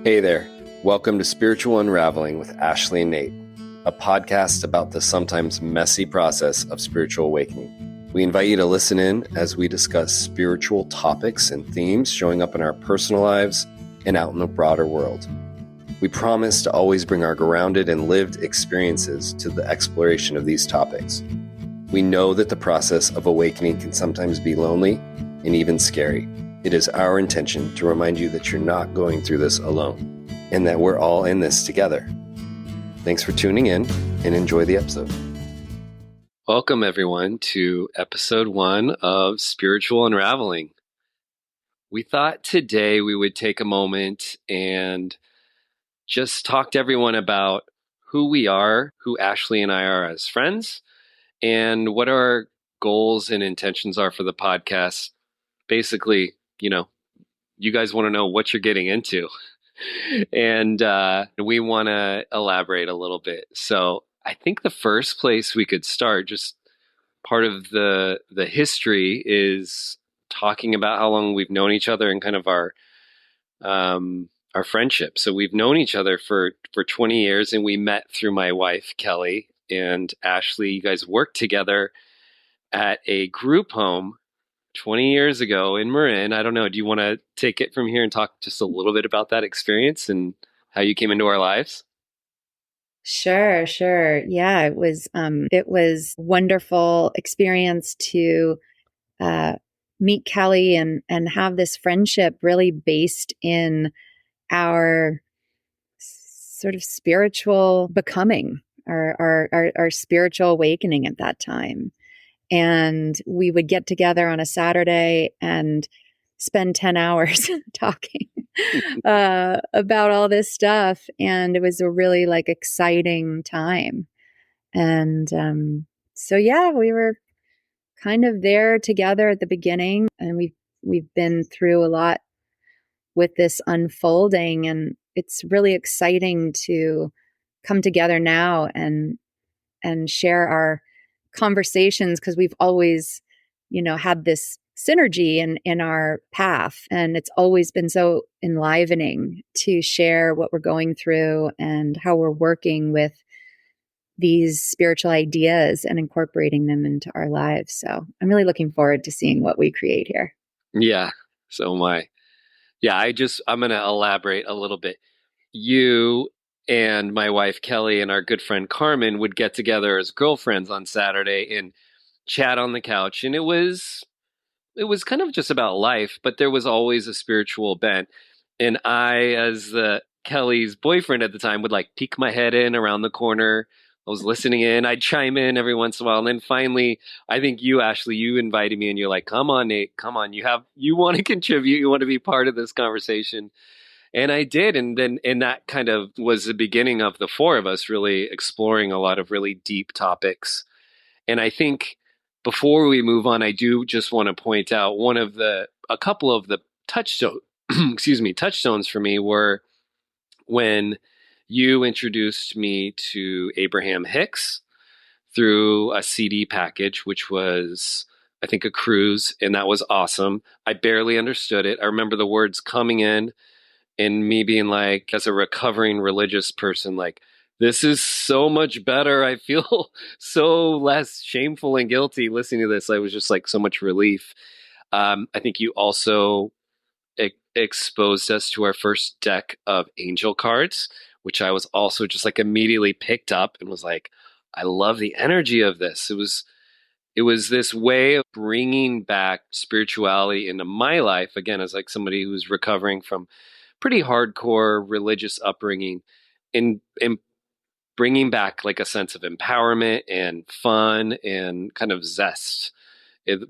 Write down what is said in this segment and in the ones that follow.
Hey there. Welcome to Spiritual Unraveling with Ashley and Nate, a podcast about the sometimes messy process of spiritual awakening. We invite you to listen in as we discuss spiritual topics and themes showing up in our personal lives and out in the broader world. We promise to always bring our grounded and lived experiences to the exploration of these topics. We know that the process of awakening can sometimes be lonely and even scary. It is our intention to remind you that you're not going through this alone and that we're all in this together. Thanks for tuning in and enjoy the episode. Welcome, everyone, to episode 1 of Spiritual Unraveling. We thought today we would take a moment and just talk to everyone about who we are, who Ashley and I are as friends, and what our goals and intentions are for the podcast. Basically, you guys want to know what you're getting into. And we want to elaborate a little bit. So I think the first place we could start, just part of the history, is talking about how long we've known each other and kind of our friendship. So we've known each other for 20 years, and we met through my wife, Kelly, and Ashley. You guys worked together at a group home 20 years ago in Marin. I don't know. Do you want to take it from here and talk just a little bit about that experience and how you came into our lives? Sure. Yeah, it was wonderful experience to meet Kelly and have this friendship really based in our sort of spiritual becoming, our spiritual awakening at that time. And we would get together on a Saturday and spend 10 hours talking about all this stuff. And it was a really exciting time. And so, yeah, we were kind of there together at the beginning, and we've been through a lot with this unfolding, and it's really exciting to come together now and share our conversations, because we've always, had this synergy in our path, and it's always been so enlivening to share what we're going through and how we're working with these spiritual ideas and incorporating them into our lives. So I'm really looking forward to seeing what we create here. Yeah, so am I. Yeah, I'm going to elaborate a little bit. You and my wife, Kelly, and our good friend Carmen would get together as girlfriends on Saturday and chat on the couch. And it was kind of just about life, but there was always a spiritual bent. And I, as Kelly's boyfriend at the time, would peek my head in around the corner. I was listening in. I'd chime in every once in a while. And then finally, I think you, Ashley, you invited me and you're like, come on, Nate, come on. You want to contribute. You want to be part of this conversation. And I did. And that kind of was the beginning of the four of us really exploring a lot of really deep topics. And I think before we move on, I do just want to point out a couple of the touchstones for me were when you introduced me to Abraham Hicks through a CD package, which was, I think, a cruise, and that was awesome. I barely understood it. I remember the words coming in and me being like, as a recovering religious person, this is so much better. I feel so less shameful and guilty listening to this. I was just so much relief. I think you also exposed us to our first deck of angel cards, which I was also just immediately picked up and was like, I love the energy of this. It was this way of bringing back spirituality into my life, again, as somebody who's recovering from pretty hardcore religious upbringing, and bringing back a sense of empowerment and fun and kind of zest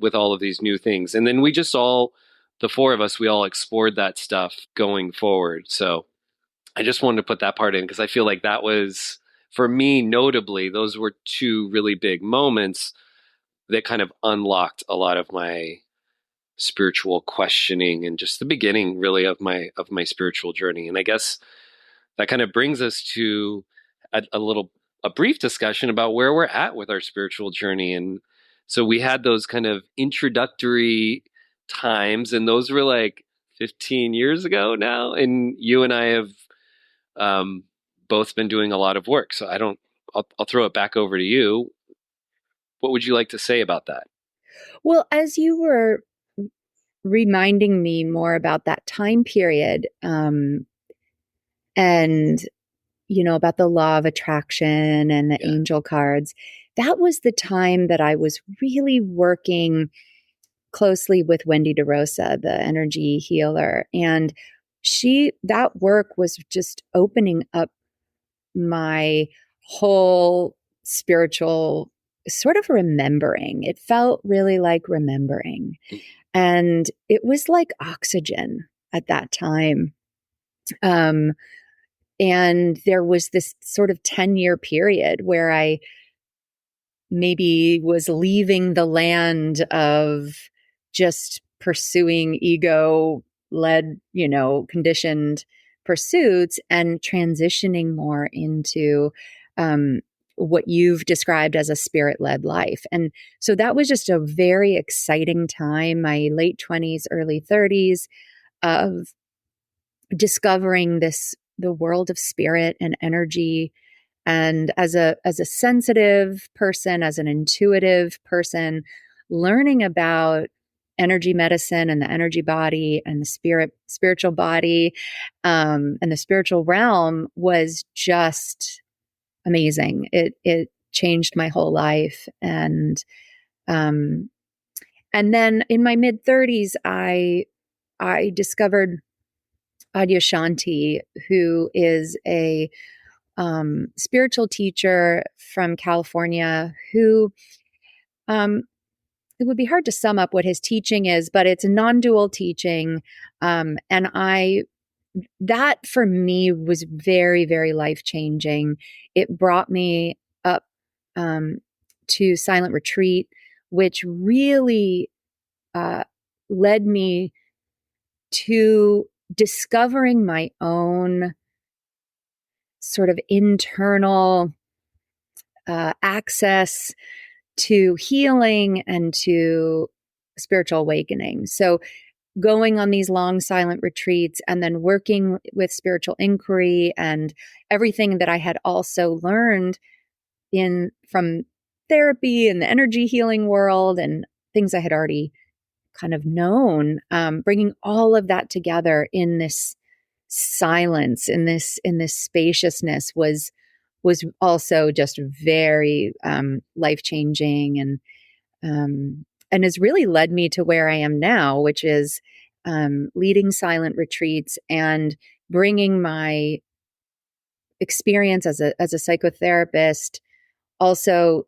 with all of these new things. And then the four of us, we all explored that stuff going forward. So I just wanted to put that part in because I feel like that was, for me, notably, those were two really big moments that kind of unlocked a lot of my spiritual questioning and just the beginning really of my spiritual journey. And I guess that kind of brings us to a brief discussion about where we're at with our spiritual journey. And so we had those kind of introductory times, and those were 15 years ago now. And you and I have um, both been doing a lot of work. So I'll throw it back over to you. What would you like to say about that? Well, as you were reminding me more about that time period, and about the law of attraction and the Yeah. angel cards, that was the time that I was really working closely with Wendy DeRosa, the energy healer. And that work was just opening up my whole spiritual sort of remembering. It felt really like remembering. And it was like oxygen at that time. Um, and there was this sort of 10-year period where I maybe was leaving the land of just pursuing ego led, conditioned pursuits and transitioning more into um, what you've described as a spirit led life. And so that was just a very exciting time, my late 20s, early 30s, of discovering the world of spirit and energy. And as a sensitive person, as an intuitive person, learning about energy medicine and the energy body and the spiritual body, and the spiritual realm was just amazing. It changed my whole life. And then in my mid 30s, I discovered Adyashanti, who is a spiritual teacher from California who, um, it would be hard to sum up what his teaching is, but it's a non-dual teaching. And that for me was very, very life changing. It brought me up um, to silent retreat, which really uh, led me to discovering my own sort of internal access to healing and to spiritual awakening. So, going on these long silent retreats and then working with spiritual inquiry and everything that I had also learned in from therapy and the energy healing world and things I had already kind of known, bringing all of that together in this silence, in this spaciousness was also just very life changing, and has really led me to where I am now, which is leading silent retreats and bringing my experience as a psychotherapist, also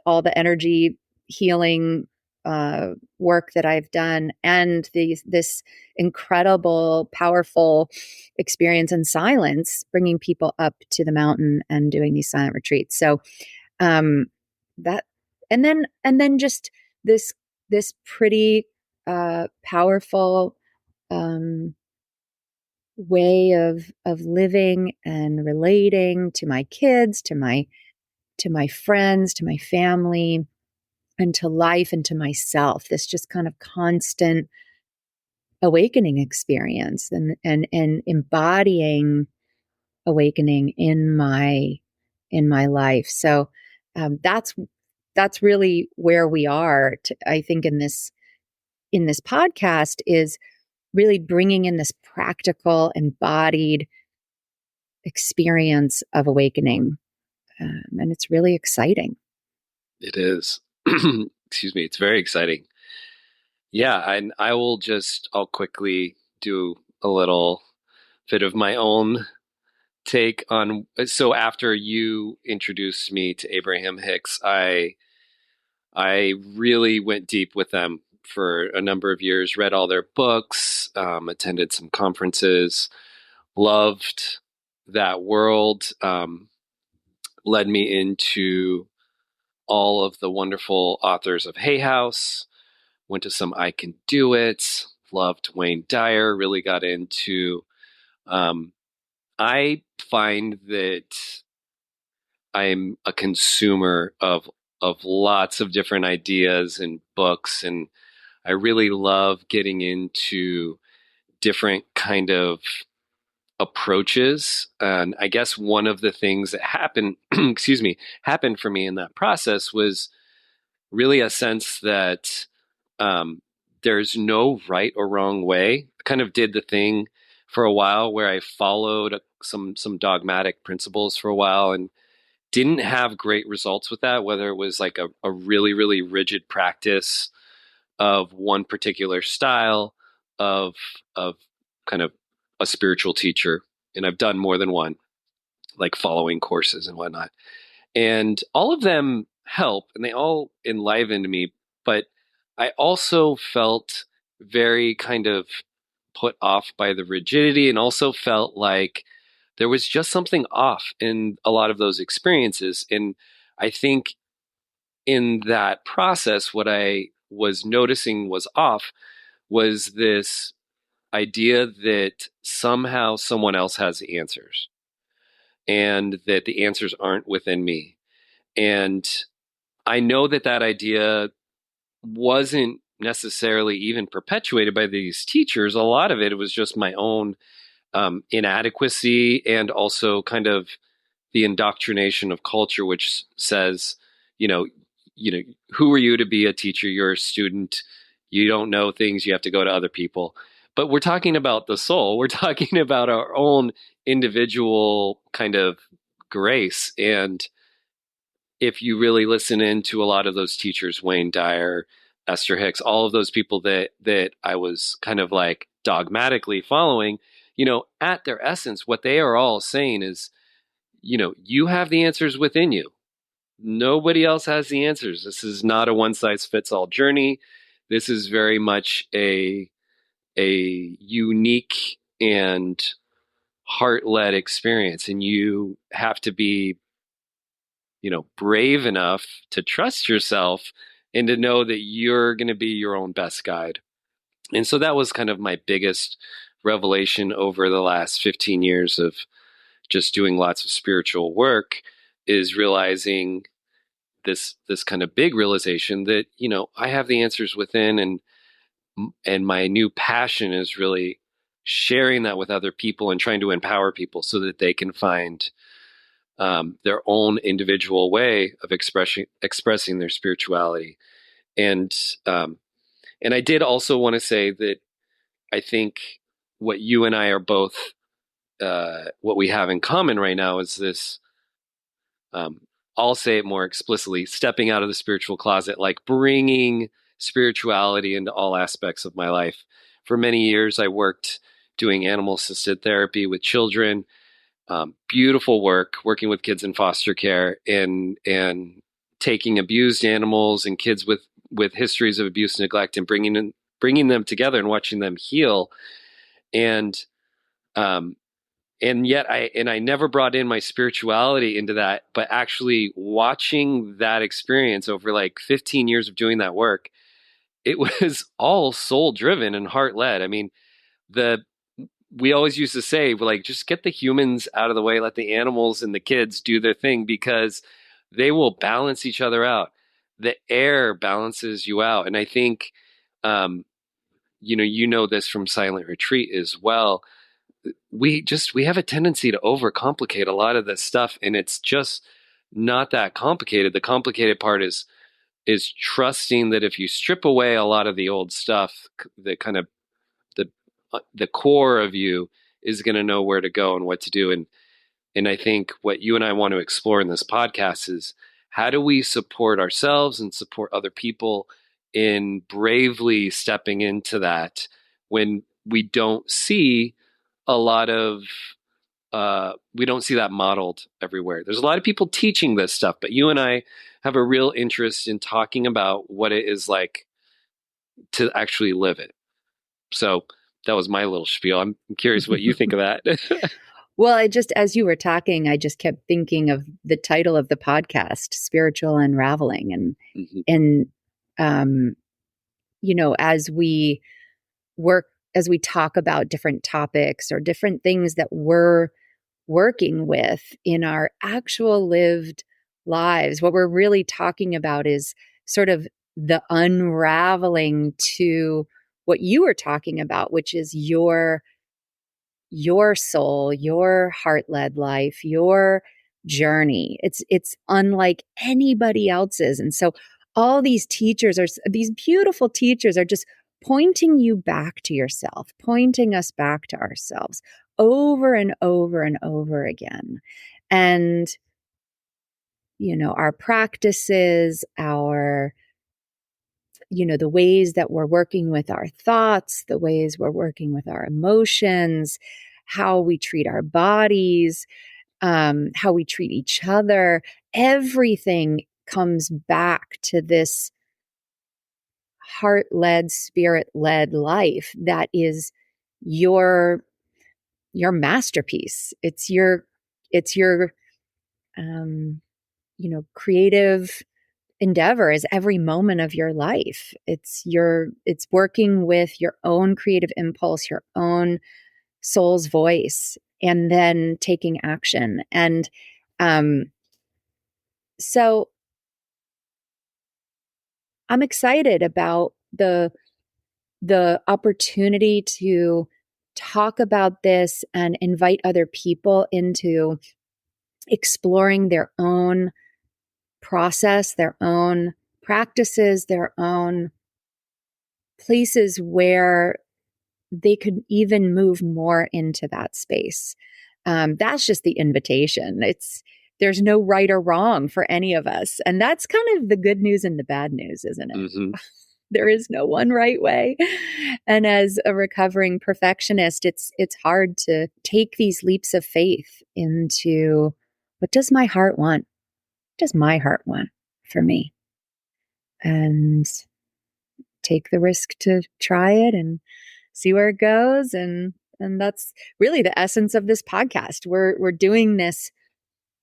all the energy healing work that I've done, and this incredible, powerful experience in silence, bringing people up to the mountain and doing these silent retreats. So um, that, and then just this this pretty powerful um, way of living and relating to my kids, to my friends, to my family, and to life and to myself. This just kind of constant awakening experience, and embodying awakening in my life. So that's really where we are. I think in this podcast is really bringing in this practical, embodied experience of awakening, and it's really exciting. It is. Excuse me. It's very exciting. Yeah, and I'll quickly do a little bit of my own take on. So after you introduced me to Abraham Hicks, I really went deep with them for a number of years, read all their books, attended some conferences, loved that world, led me into all of the wonderful authors of Hay House, went to some I Can Do It, loved Wayne Dyer, really got into. Um, I find that I'm a consumer of lots of different ideas and books, and I really love getting into different kind of approaches. And I guess one of the things that happened, excuse me, happened for me in that process was really a sense that um, there's no right or wrong way. I kind of did the thing for a while where I followed some dogmatic principles for a while and didn't have great results with that, whether it was like a really, really rigid practice of one particular style of of kind of a spiritual teacher. And I've done more than one, like following courses and whatnot. And all of them help and they all enlivened me. But I also felt very kind of put off by the rigidity and also felt like there was just something off in a lot of those experiences. And I think in that process, what I was noticing was off was this idea that somehow someone else has the answers and that the answers aren't within me. And I know that that idea wasn't necessarily even perpetuated by these teachers. A lot of it was just my own inadequacy and also kind of the indoctrination of culture, which says, you know, who are you to be a teacher? You're a student. You don't know things. You have to go to other people. But we're talking about the soul. We're talking about our own individual kind of grace. And if you really listen into a lot of those teachers, Wayne Dyer, Esther Hicks, all of those people that I was kind of like dogmatically following, at their essence, what they are all saying is, you have the answers within you. Nobody else has the answers. This is not a one size fits all journey. This is very much a unique and heart led experience, and you have to be brave enough to trust yourself and to know that you're going to be your own best guide. And so that was kind of my biggest revelation over the last 15 years of just doing lots of spiritual work, is realizing this kind of big realization that I have the answers within, and my new passion is really sharing that with other people and trying to empower people so that they can find their own individual way of expressing their spirituality. And and I did also want to say that I think what you and I are both what we have in common right now is this. Um, I'll say it more explicitly: stepping out of the spiritual closet, like bringing spirituality into all aspects of my life. For many years, I worked doing animal assisted therapy with children. Beautiful work working with kids in foster care and taking abused animals and kids with histories of abuse and neglect and bringing them together and watching them heal. And um, and yet I never brought in my spirituality into that, but actually watching that experience over like 15 years of doing that work, it was all soul driven and heart led. I mean, the we always used to say, like, just get the humans out of the way, let the animals and the kids do their thing, because they will balance each other out. The air balances you out. And I think, um, this from Silent Retreat as well. We have a tendency to overcomplicate a lot of this stuff, and it's just not that complicated. The complicated part is trusting that if you strip away a lot of the old stuff, the kind of the core of you is going to know where to go and what to do. And I think what you and I want to explore in this podcast is, how do we support ourselves and support other people in bravely stepping into that when we don't see a lot of we don't see that modeled everywhere. There's a lot of people teaching this stuff, but you and I have a real interest in talking about what it is like to actually live it. So that was my little spiel. I'm curious what you think of that. Well, as you were talking, I just kept thinking of the title of the podcast, Spiritual Unraveling. Mhm. And, um, as we as we talk about different topics or different things that we're working with in our actual lived lives, what we're really talking about is sort of the unraveling to what you were talking about, which is your soul, your heart-led life, your journey. It's unlike anybody else's. And so all these beautiful teachers are just pointing you back to yourself, pointing us back to ourselves over and over and over again. And our practices, the ways that we're working with our thoughts, the ways we're working with our emotions, how we treat our bodies, how we treat each other, everything comes back to this heart-led, spirit-led life that is your masterpiece. It's your creative endeavor is every moment of your life. It's working with your own creative impulse, your own soul's voice, and then taking action. And so I'm excited about the opportunity to talk about this and invite other people into exploring their own process, their own practices, their own places where they could even move more into that space. That's just the invitation. There's no right or wrong for any of us. And that's kind of the good news and the bad news, isn't it? Mm-hmm. There is no one right way. And as a recovering perfectionist, it's hard to take these leaps of faith into what does my heart want? What does my heart want for me? And take the risk to try it and see where it goes. And that's really the essence of this podcast. We're doing this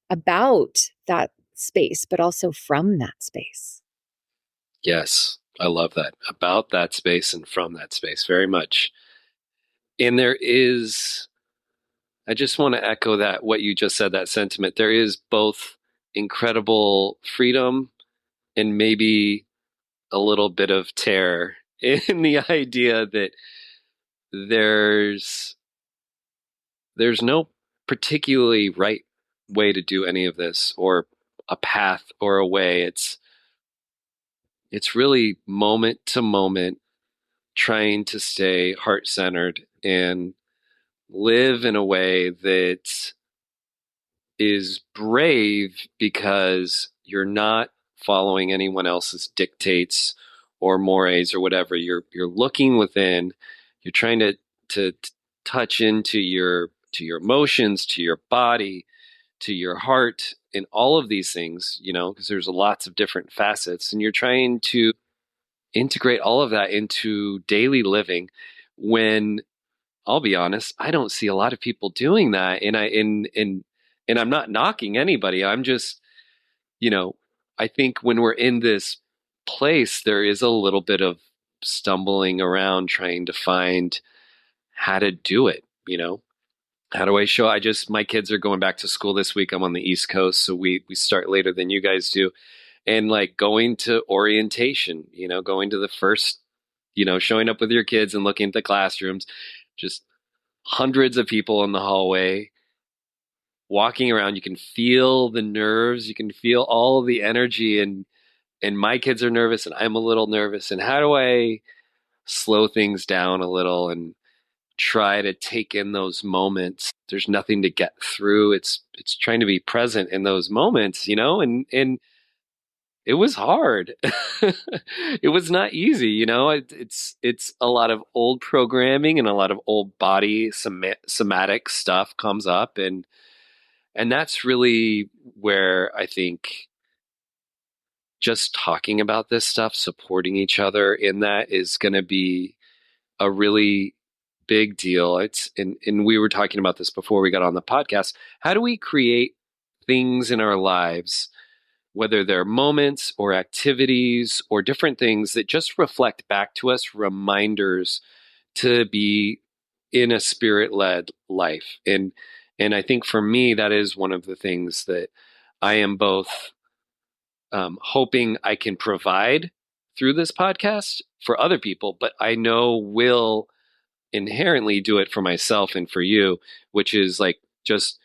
about that space, but also from that space. Yes, I love that. About that space and from that space very much. And I just want to echo that, what you just said, that sentiment. There is both incredible freedom and maybe a little bit of terror in the idea that there's no particularly right way to do any of this, or a path or a way. It's really moment to moment, trying to stay heart centered and live in a way that is brave, because you're not following anyone else's dictates or mores or whatever. You're looking within. You're trying to touch into your emotions, to your body, to your heart, and all of these things, because there's lots of different facets, and you're trying to integrate all of that into daily living. When, I'll be honest, I don't see a lot of people doing that. And I'm not knocking anybody. I'm just, you know, I think when we're in this place, there is a little bit of stumbling around trying to find how to do it. How do I show? My kids are going back to school this week. I'm on the East Coast, so we start later than you guys do. And like going to orientation, going to the first, showing up with your kids and looking at the classrooms, just hundreds of people in the hallway walking around. You can feel the nerves, you can feel all of the energy, and my kids are nervous and I'm a little nervous. And how do I slow things down a little and try to take in those moments? There's nothing to get through. It's trying to be present in those moments, and it was hard. It was not easy, it's a lot of old programming and a lot of old body somatic stuff comes up, and that's really where I think just talking about this stuff, supporting each other in that, is going to be a really big deal. And we were talking about this before we got on the podcast. How do we create things in our lives, whether they're moments or activities or different things, that just reflect back to us reminders to be in a spirit-led life? And I think for me, that is one of the things that I am both hoping I can provide through this podcast for other people, but I know will inherently do it for myself and for you, which is like just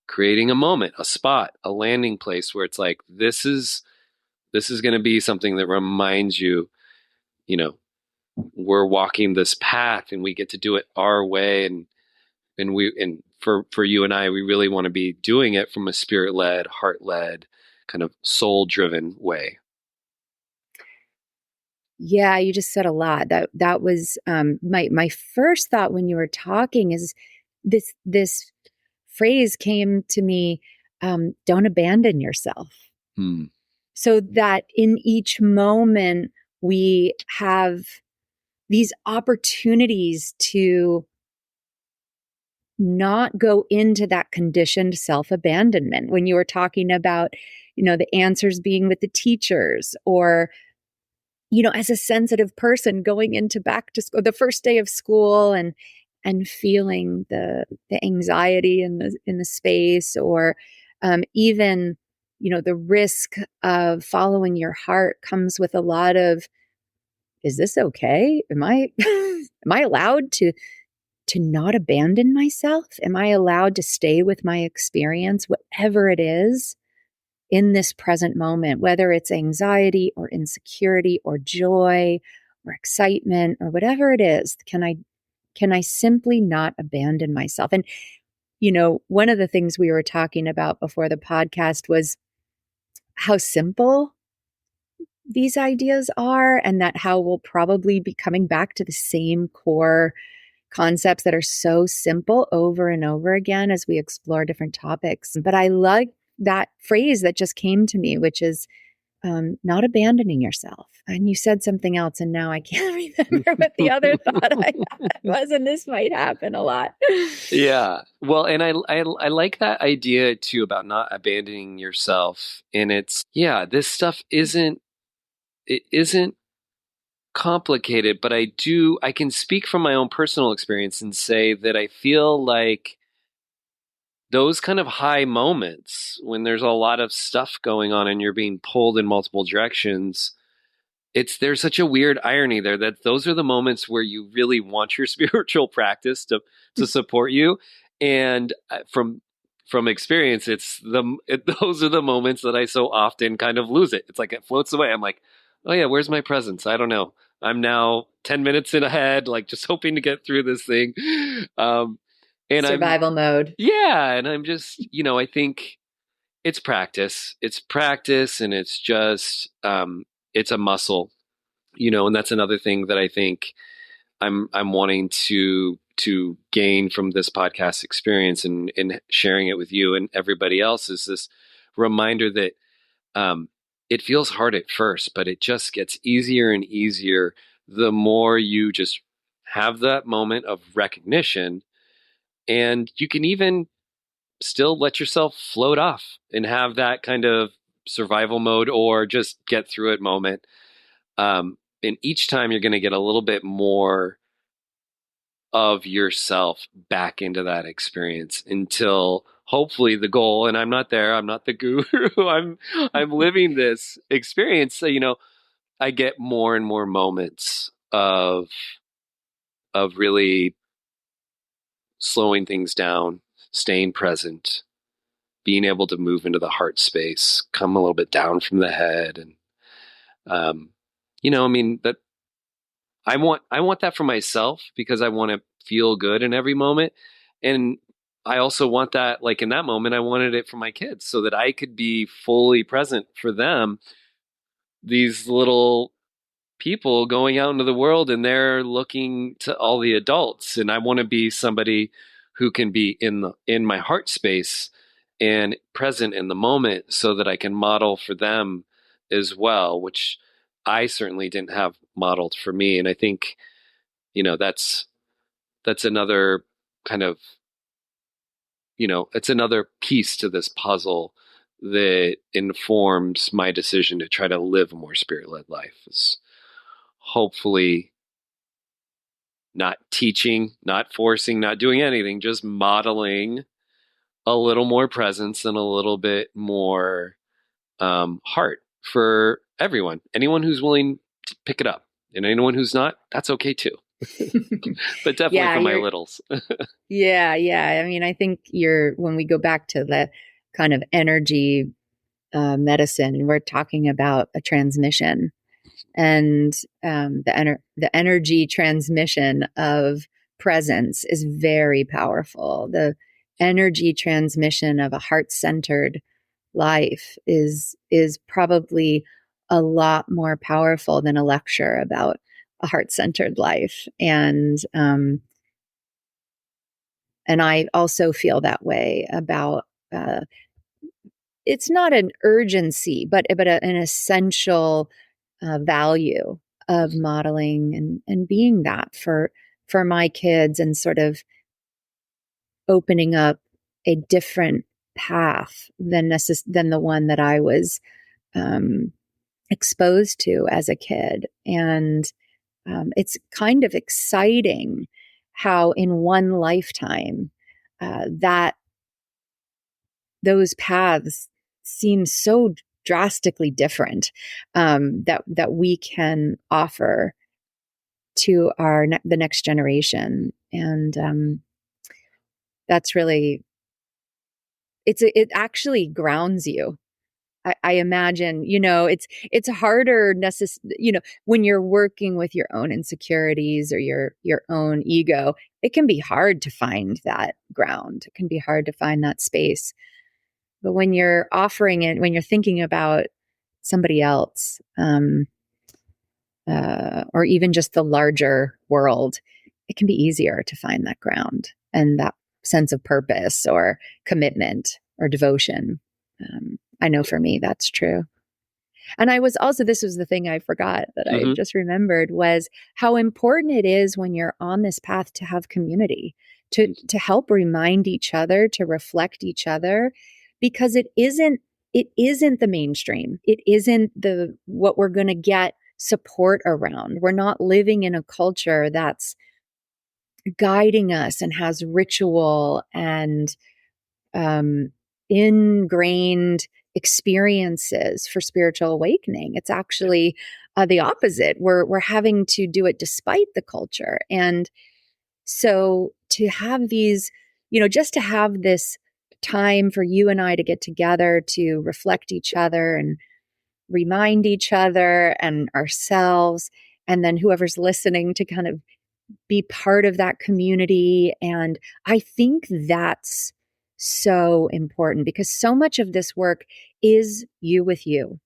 creating a moment, a spot, a landing place where it's like this is going to be something that reminds you, you know, we're walking this path and we get to do it our way, and for you and I, we really want to be doing it from a spirit-led, heart-led, kind of soul-driven way. Yeah, you just said a lot. That was my first thought when you were talking is this phrase came to me, don't abandon yourself. Hmm. So that in each moment we have these opportunities to not go into that conditioned self-abandonment. When you were talking about, the answers being with the teachers, or as a sensitive person going into back to school, the first day of school, and feeling the anxiety in the space, or even the risk of following your heart comes with a lot of, is this okay? Am I am I allowed to not abandon myself? Am I allowed to stay with my experience, whatever it is, in this present moment, whether it's anxiety or insecurity or joy or excitement or whatever it is? Can I simply not abandon myself? And one of the things we were talking about before the podcast was how simple these ideas are, and that how we'll probably be coming back to the same core concepts that are so simple over and over again as we explore different topics. But I like that phrase that just came to me, which is not abandoning yourself. And you said something else, and now I can't remember what the other thought I had was, and this might happen a lot. Yeah. Well, and I like that idea too about not abandoning yourself. And it's, yeah, this stuff isn't complicated, but I can speak from my own personal experience and say that I feel like those kind of high moments when there's a lot of stuff going on and you're being pulled in multiple directions, there's such a weird irony there that those are the moments where you really want your spiritual practice to support you. And from experience, those are the moments that I so often kind of lose it. It's like it floats away. I'm like, oh yeah, where's my presence? I don't know. I'm now 10 minutes in ahead, like just hoping to get through this thing. Um, and I'm Survival mode. Yeah, and I'm just, I think it's practice. It's practice, and it's just it's a muscle, and that's another thing that I think I'm wanting to gain from this podcast experience, and sharing it with you and everybody else, is this reminder that um it feels hard at first, but it just gets easier and easier the more you just have that moment of recognition, and you can even still let yourself float off and have that kind of survival mode or just get through it moment. And each time you're going to get a little bit more of yourself back into that experience until hopefully the goal, and I'm not there, I'm not the guru, I'm living this experience. So, I get more and more moments of really slowing things down, staying present, being able to move into the heart space, come a little bit down from the head, and um, I mean that I want that for myself because I want to feel good in every moment, and I also want that, like in that moment, I wanted it for my kids so that I could be fully present for them. These little people going out into the world and they're looking to all the adults, and I want to be somebody who can be in my heart space and present in the moment so that I can model for them as well, which I certainly didn't have modeled for me. And I think that's another kind of it's another piece to this puzzle that informs my decision to try to live a more spirit-led life, is hopefully not teaching, not forcing, not doing anything, just modeling a little more presence and a little bit more heart for everyone. Anyone who's willing to pick it up, and anyone who's not, that's okay too. but definitely Yeah, for my you're littles. yeah. I mean, I think you're when we go back to the kind of energy medicine, we're talking about a transmission and the energy transmission of presence is very powerful. The energy transmission of a heart centered life is probably a lot more powerful than a lecture about a heart centered life. And I also feel that way about it's not an urgency, but an essential value of modeling and being that for my kids and sort of opening up a different path than the one that I was um, exposed to as a kid. And it's kind of exciting how in one lifetime that those paths seem so drastically different that we can offer to the next generation, and that's really it actually grounds you. I imagine, it's harder when you're working with your own insecurities or your own ego. It can be hard to find that ground. It can be hard to find that space. But when you're offering it, when you're thinking about somebody else, or even just the larger world, it can be easier to find that ground and that sense of purpose or commitment or devotion. I know for me, that's true. And I was also, this was the thing I forgot that I Hmm. just remembered was how important it is when you're on this path to have community, to help remind each other, to reflect each other, because it isn't the mainstream. It isn't the what we're going to get support around. We're not living in a culture that's guiding us and has ritual and ingrained experiences for spiritual awakening. It's Yeah. actually the opposite. We're having to do it despite the culture, and so to have these, just to have this time for you and I to get together to reflect each other and remind each other and ourselves, and then whoever's listening to kind of be part of that community. And I think that's so important because so much of this work is you with you. Yeah.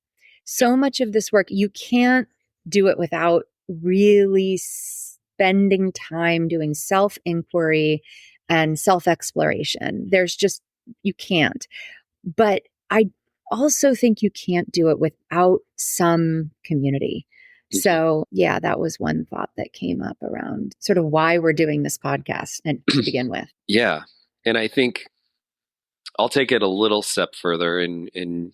So much of this work, you can't do it without really spending time doing self inquiry and self exploration. You can't. But I also think you can't do it without some community. Hmm. So, yeah, that was one thought that came up around sort of why we're doing this podcast and to begin with. Yeah. And I think I'll take it a little step further and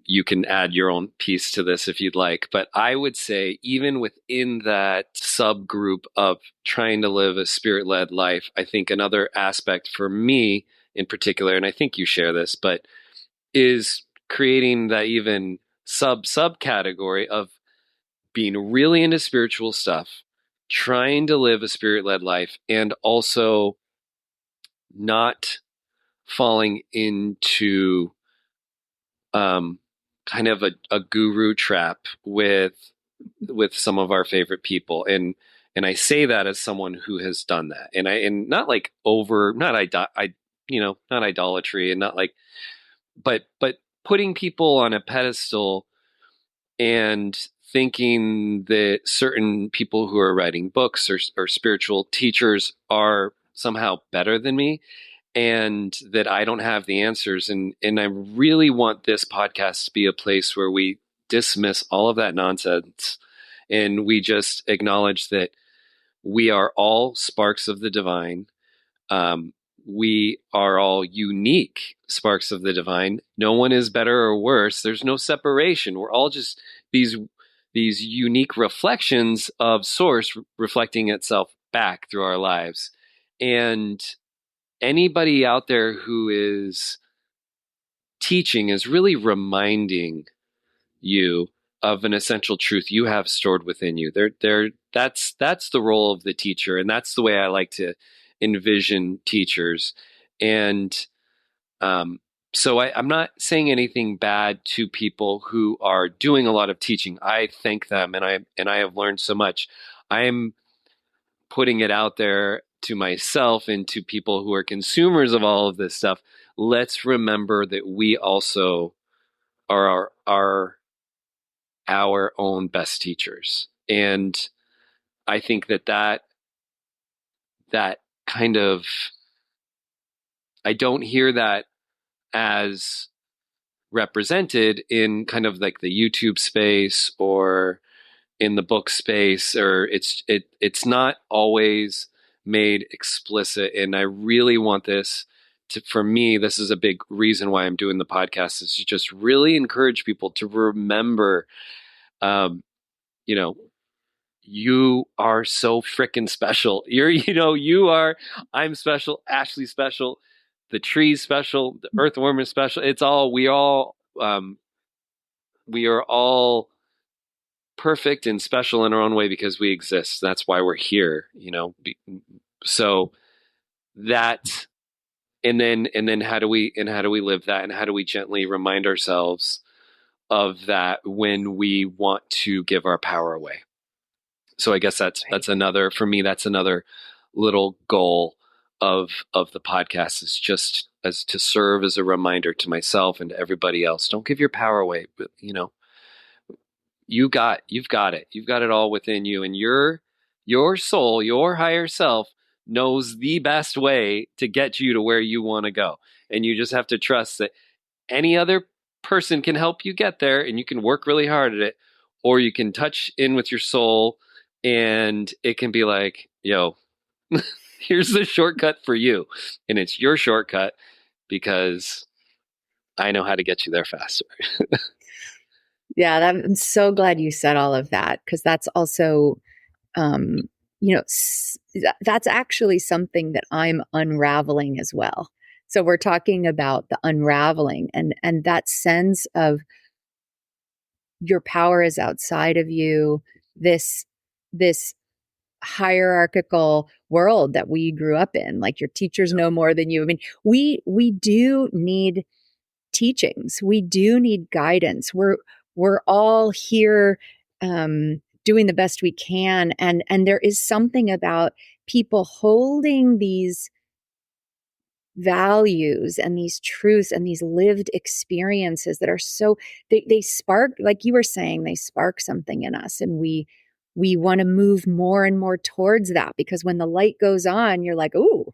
you can add your own piece to this if you'd like. But I would say, even within that subgroup of trying to live a spirit led life, I think another aspect for me in particular, and I think you share this, but is creating that even subcategory of being really into spiritual stuff, trying to live a spirit led life, and also not falling into um, kind of a guru trap with some of our favorite people. And I say that as someone who has done that, and not like over, not I not idolatry, and not like, but putting people on a pedestal and thinking that certain people who are writing books or spiritual teachers are somehow better than me and that I don't have the answers. And I really want this podcast to be a place where we dismiss all of that nonsense and we just acknowledge that we are all sparks of the divine. Um, we are all unique sparks of the divine. No one is better or worse. There's no separation. We're all just these these unique reflections of source reflecting itself back through our lives. And anybody out there who is teaching is really reminding you of an essential truth you have stored within you. that's the role of the teacher, and that's the way I like to envision teachers. And um, so I'm not saying anything bad to people who are doing a lot of teaching. I thank them, and I have learned so much. I'm putting it out there to myself and to people who are consumers of all of this stuff. Let's remember that we also are our own best teachers. And I think that kind of, I don't hear that as represented in kind of like the YouTube space or in the book space, or it's not always made explicit. And I really want this to, for me, this is a big reason why I'm doing the podcast, is to just really encourage people to remember, um, you know, you are so freaking special. You are, I'm special, Ashley's special, the tree's special, the earthworm is special. It's all, we are all perfect and special in our own way because we exist. That's why we're here, So that, and then how do we live that, and how do we gently remind ourselves of that when we want to give our power away? So I guess that's another, for me, that's another little goal of the podcast, is just as to serve as a reminder to myself and to everybody else. Don't give your power away, but you've got it. You've got it all within you, and your soul, your higher self knows the best way to get you to where you want to go. And you just have to trust that any other person can help you get there, and you can work really hard at it, or you can touch in with your soul and it can be like, yo, here's the shortcut for you. And it's your shortcut because I know how to get you there faster. Yeah, I'm so glad you said all of that, because that's also, um, that's actually something that I'm unraveling as well. So we're talking about the unraveling, and that sense of your power is outside of you. This hierarchical world that we grew up in, like your teachers know more than you. I mean, we do need teachings. We do need guidance. We're all here, doing the best we can, and there is something about people holding these values and these truths and these lived experiences that are so, they spark, like you were saying, they spark something in us, and we want to move more and more towards that, because when the light goes on, you're like, "Ooh,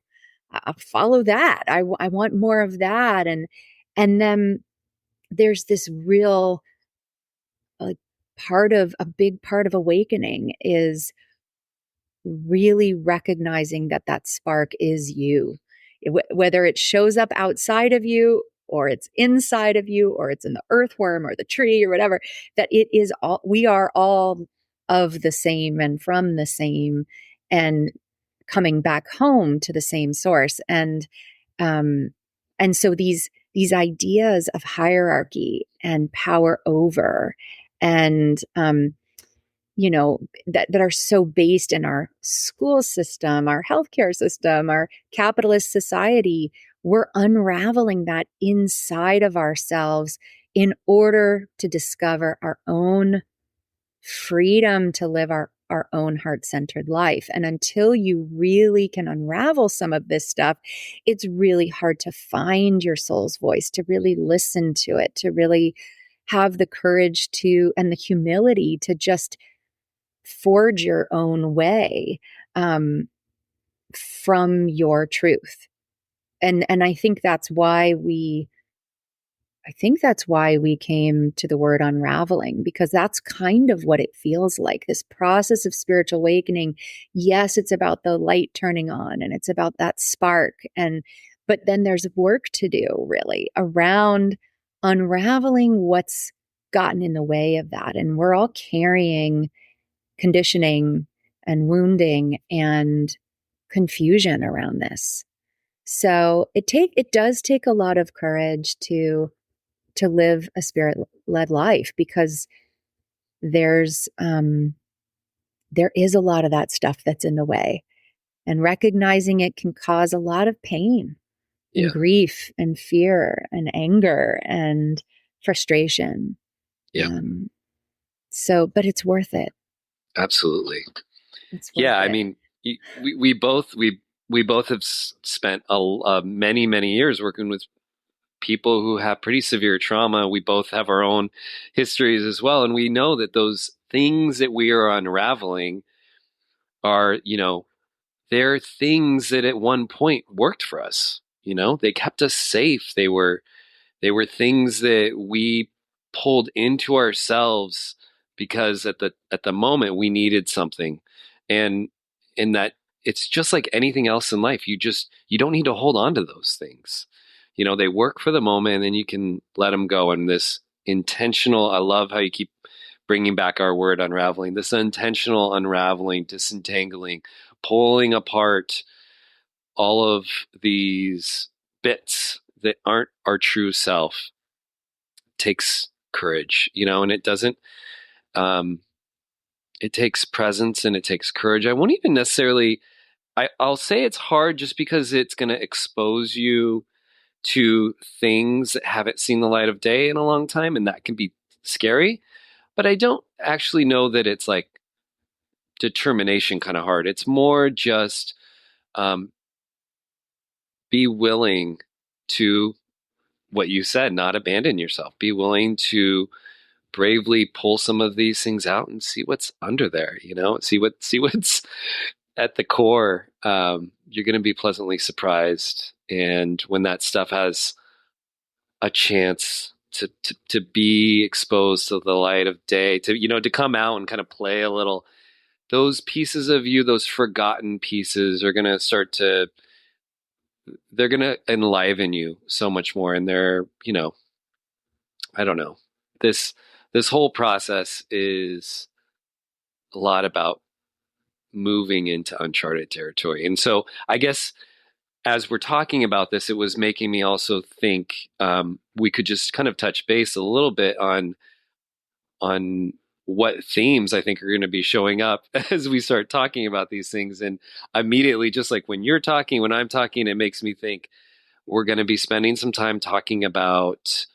I'll follow that. I want more of that." And then there's this real, like, a big part of awakening is really recognizing that that spark is you. Whether it shows up outside of you, or it's inside of you, or it's in the earthworm or the tree or whatever, that it is all, we are all of the same and from the same, and coming back home to the same source. Um and so these ideas of hierarchy and power over, and that are so based in our school system, our healthcare system, our capitalist society, we're unraveling that inside of ourselves in order to discover our own freedom to live our own heart-centered life. And until you really can unravel some of this stuff, it's really hard to find your soul's voice, to really listen to it, to really have the courage to, and the humility to just forge your own way, um, from your truth. And I think that's why we came to the word unraveling, because that's kind of what it feels like. This process of spiritual awakening. Yes, it's about the light turning on, and it's about that spark. But then there's work to do, really, around unraveling what's gotten in the way of that. And we're all carrying conditioning and wounding and confusion around this. So it does take a lot of courage to live a spirit led life, because there's there is a lot of that stuff that's in the way. And recognizing it can cause a lot of pain and Yeah. grief and fear and anger and frustration. Yeah. Um, but it's worth it. Absolutely. It's Yeah. worth I it. mean, we both have spent many years working with people who have pretty severe trauma. We both have our own histories as well, and we know that those things that we are unraveling are, they're things that at one point worked for us. They kept us safe. They were things that we pulled into ourselves because at the moment we needed something. And in that, it's just like anything else in life. You don't need to hold on to those things. They work for the moment and then you can let them go. And this intentional, I love how you keep bringing back our word unraveling, this intentional unraveling, disentangling, pulling apart all of these bits that aren't our true self takes courage, and it doesn't, um, it takes presence and it takes courage. I won't even necessarily, I'll say it's hard just because it's going to expose you to things that haven't seen the light of day in a long time, and that can be scary. But I don't actually know that it's like determination kind of hard. It's more just um, be willing to what you said, not abandon yourself. Be willing to bravely pull some of these things out and see what's under there. See what's at the core. You're going to be pleasantly surprised, and when that stuff has a chance to be exposed to the light of day, to come out and kind of play a little, those pieces of you, those forgotten pieces, are going to they're going to enliven you so much more. And I don't know, this this whole process is a lot about moving into uncharted territory. And so I guess as we're talking about this, it was making me also think, we could just kind of touch base a little bit on what themes I think are going to be showing up as we start talking about these things. And immediately, just like when you're talking, when I'm talking, it makes me think we're going to be spending some time talking about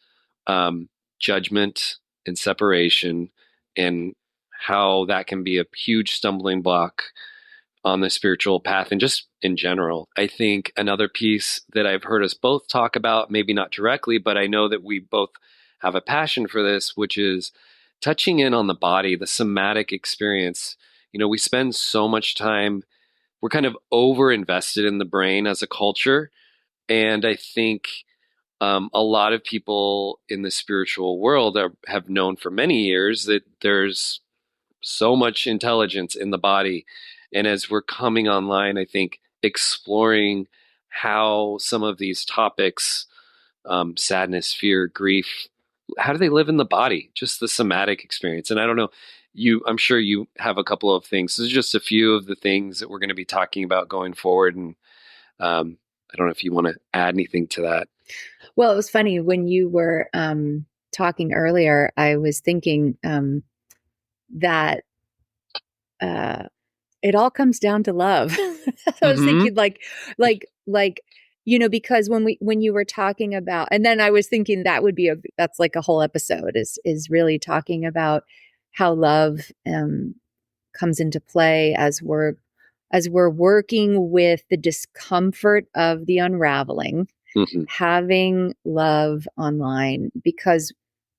um, judgment and separation, and how that can be a huge stumbling block on the spiritual path and just in general. I think another piece that I've heard us both talk about, maybe not directly, but I know that we both have a passion for this, which is touching in on the body, the somatic experience. We spend so much time, we're kind of over invested in the brain as a culture. And I think a lot of people in the spiritual world have known for many years that there's so much intelligence in the body. And as we're coming online, I think exploring how some of these topics, sadness, fear, grief, how do they live in the body? Just the somatic experience. And I don't know, I'm sure you have a couple of things. This is just a few of the things that we're going to be talking about going forward. And I don't know if you want to add anything to that. Well, it was funny when you were talking earlier, I was thinking that uh, it all comes down to love. I was Mm-hmm. thinking like, because when you were talking about, and then I was thinking that would be that's like a whole episode is really talking about how love comes into play as we're working with the discomfort of the unraveling, Mm-hmm. having love online, because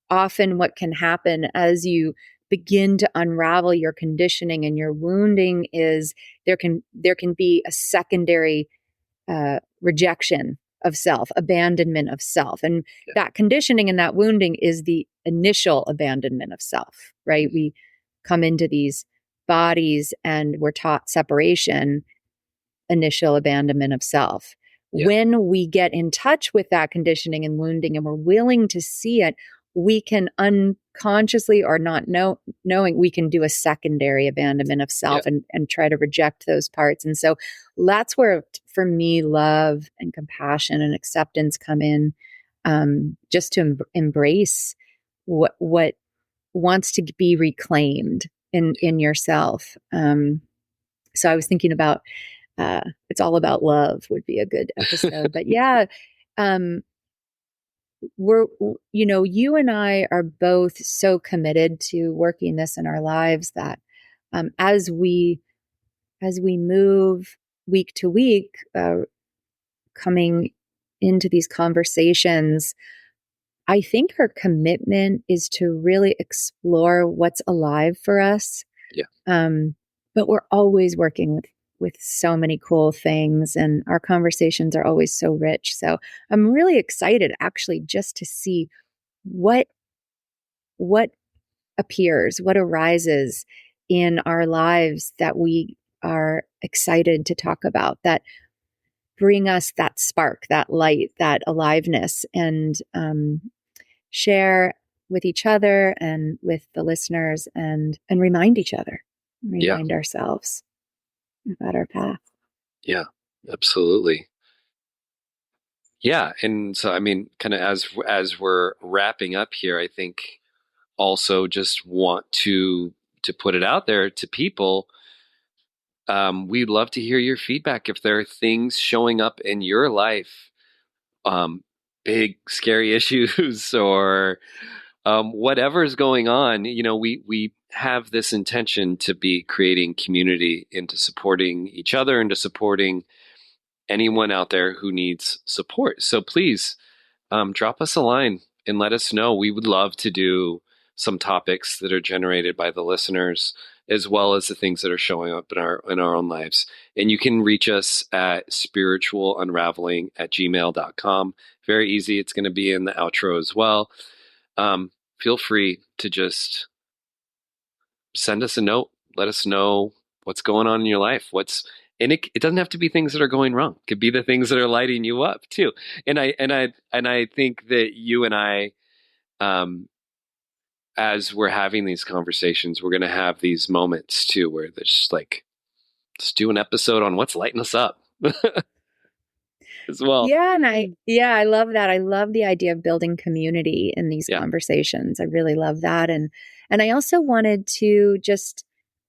often what can happen as you begin to unravel your conditioning and your wounding is there can be a secondary rejection of self, abandonment of self, and Yeah. that conditioning and that wounding is the initial abandonment of self, right? We come into these bodies and we're taught separation, initial abandonment of self. Yeah. When we get in touch with that conditioning and wounding and we're willing to see it, we can unconsciously or not knowing, we can do a secondary abandonment of Yeah. self and try to reject those parts. And so that's where, for me, love and compassion and acceptance come in, just to embrace what wants to be reclaimed in yourself. So I was thinking about it's all about love would be a good episode. But yeah, um, we're you and I are both so committed to working this in our lives that as we move week to week, coming into these conversations, I think her commitment is to really explore what's alive for us. Yeah. But we're always working with so many cool things, and our conversations are always so rich. So I'm really excited actually just to see what what appears, what arises in our lives that we are excited to talk about, that bring us that spark, that light, that aliveness, and share with each other and with the listeners, and remind each other, Yeah. remind ourselves about our path. Yeah. Absolutely. Yeah. And so, I mean, kind of as we're wrapping up here, I think also just want to put it out there to people. We'd love to hear your feedback if there are things showing up in your life, um, big scary issues or whatever's going on. We have this intention to be creating community, into supporting each other, into supporting anyone out there who needs support. So please, drop us a line and let us know. We would love to do some topics that are generated by the listeners, as well as the things that are showing up in our own lives. And you can reach us at spiritualunraveling@gmail.com. Very easy. It's going to be in the outro as well. Feel free to just send us a note. Let us know what's going on in your life. And it doesn't have to be things that are going wrong. It could be the things that are lighting you up too. And I think that you and I, um, as we're having these conversations, we're going to have these moments too, where there's just like, let's do an episode on what's lighting us up as well. Yeah, and I love that. I love the idea of building community in these Yeah. conversations. I really love that. And I also wanted to just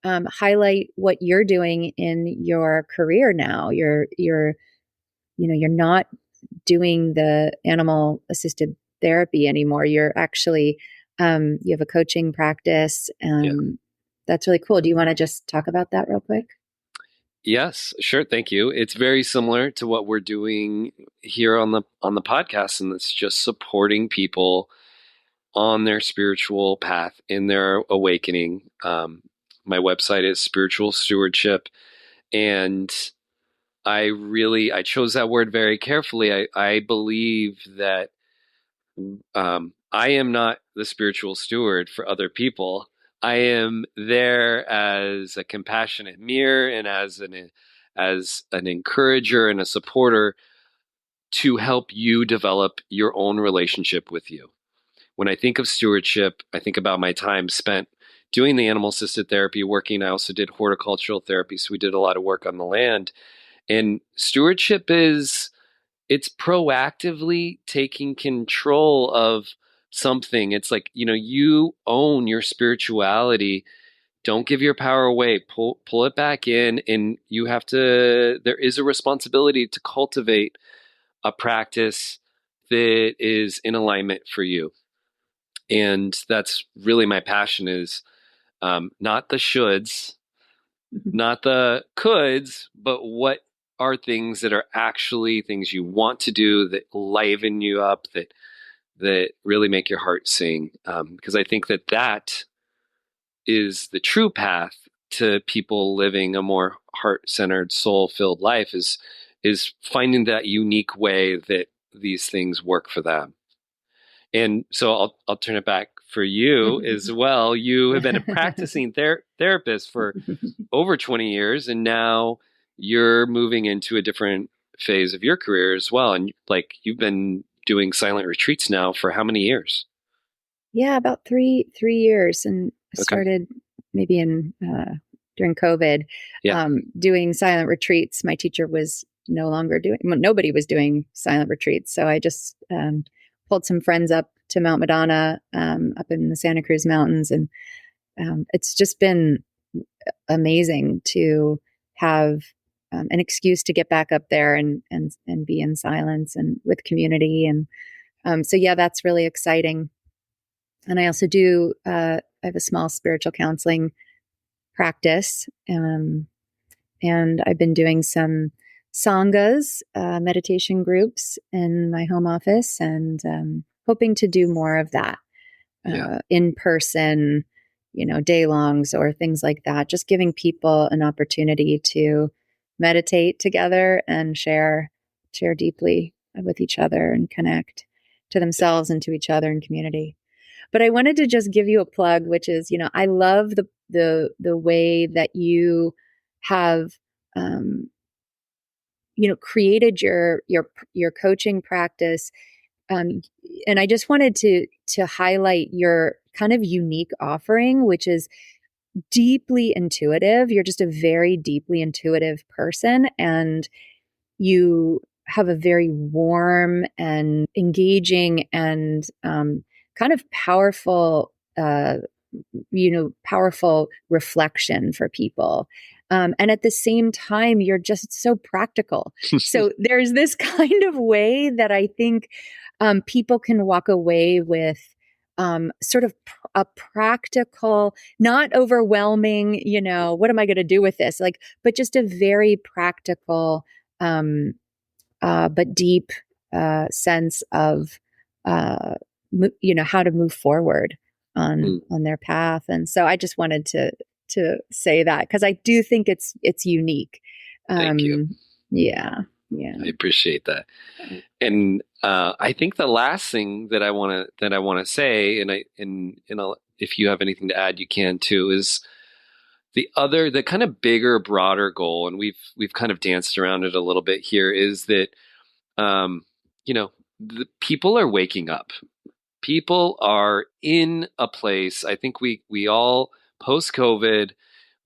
highlight what you're doing in your career now. You're not doing the animal assisted therapy anymore. You're actually you have a coaching practice, Yeah. and that's really cool. Do you want to just talk about that real quick? Yes, sure. Thank you. It's very similar to what we're doing here on the podcast, and it's just supporting people on their spiritual path in their awakening. My website is Spiritual Stewardship, and I chose that word very carefully. I believe that I am not the spiritual steward for other people. I am there as a compassionate mirror and as an encourager and a supporter to help you develop your own relationship with you. When I think of stewardship, I think about my time spent doing the animal assisted therapy, working. I also did horticultural therapy, so we did a lot of work on the land. And stewardship is it's proactively taking control of something. It's like, you own your spirituality. Don't give your power away. Pull it back in, and there is a responsibility to cultivate a practice that is in alignment for you. And that's really my passion is not the shoulds, not the coulds, but what are things that are actually things you want to do that liven you up, that really make your heart sing. Because I think that is the true path to people living a more heart-centered, soul-filled life is finding that unique way that these things work for them. And so I'll turn it back for you as well. You have been a practicing therapist for over 20 years, and now you're moving into a different phase of your career as well. And like you've been doing silent retreats now for how many years? Yeah, about three years, and I Okay. started maybe in during COVID, Yeah. doing silent retreats. My teacher was no longer doing. Well, nobody was doing silent retreats, so I just pulled some friends up to Mount Madonna, up in the Santa Cruz Mountains, and it's just been amazing to have an excuse to get back up there and be in silence and with community. And so, yeah, that's really exciting. And I also do, I have a small spiritual counseling practice. And I've been doing some sanghas, meditation groups in my home office, and hoping to do more of that in person, day longs or things like that. Just giving people an opportunity to meditate together and share deeply with each other and connect to themselves and to each other in community. But I wanted to just give you a plug, which is, I love the way that you have, created your coaching practice. And I just wanted to highlight your kind of unique offering, which is deeply intuitive. You're just a very deeply intuitive person, and you have a very warm and engaging and kind of powerful, powerful reflection for people. And at the same time, you're just so practical. So there's this kind of way that I think people can walk away with sort of a practical, not overwhelming, what am I going to do with this? But just a very practical, but deep sense of, how to move forward on their path. And so I just wanted to say that, because I do think it's unique. Thank you. Yeah. I appreciate that. And I think the last thing that I want to say, and if you have anything to add, you can too, is the kind of bigger, broader goal, and we've kind of danced around it a little bit here, is that the people are waking up. People are in a place. I think we all, post-COVID,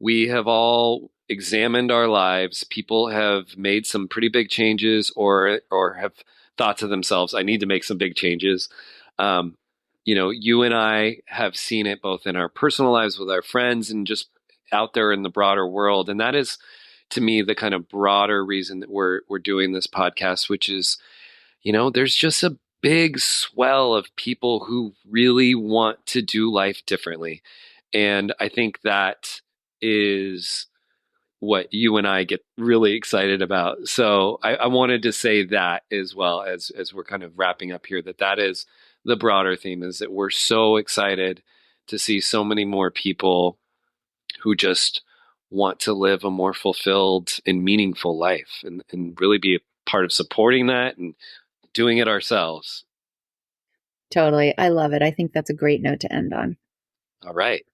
we have all examined our lives. People have made some pretty big changes, or have thought to themselves, I need to make some big changes. You and I have seen it both in our personal lives with our friends and just out there in the broader world. And that is, to me, the kind of broader reason that we're doing this podcast, which is, there's just a big swell of people who really want to do life differently. And I think that is what you and I get really excited about. So I wanted to say that as well, as we're kind of wrapping up here, that is the broader theme, is that we're so excited to see so many more people who just want to live a more fulfilled and meaningful life, and really be a part of supporting that and doing it ourselves. Totally. I love it. I think that's a great note to end on. All right.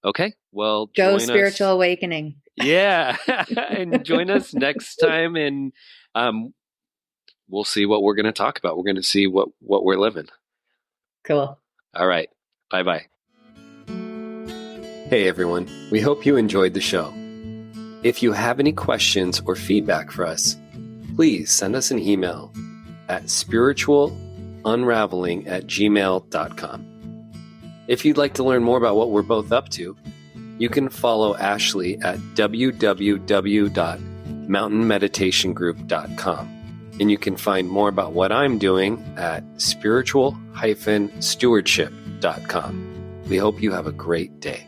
Okay. Well, go Spiritual Awakening. Yeah. And join us next time, and we'll see what we're going to talk about. We're going to see what we're living. Cool. All right. Bye-bye. Hey, everyone. We hope you enjoyed the show. If you have any questions or feedback for us, please send us an email at spiritualunraveling@gmail.com. If you'd like to learn more about what we're both up to, you can follow Ashley at www.mountainmeditationgroup.com. And you can find more about what I'm doing at spiritual-stewardship.com. We hope you have a great day.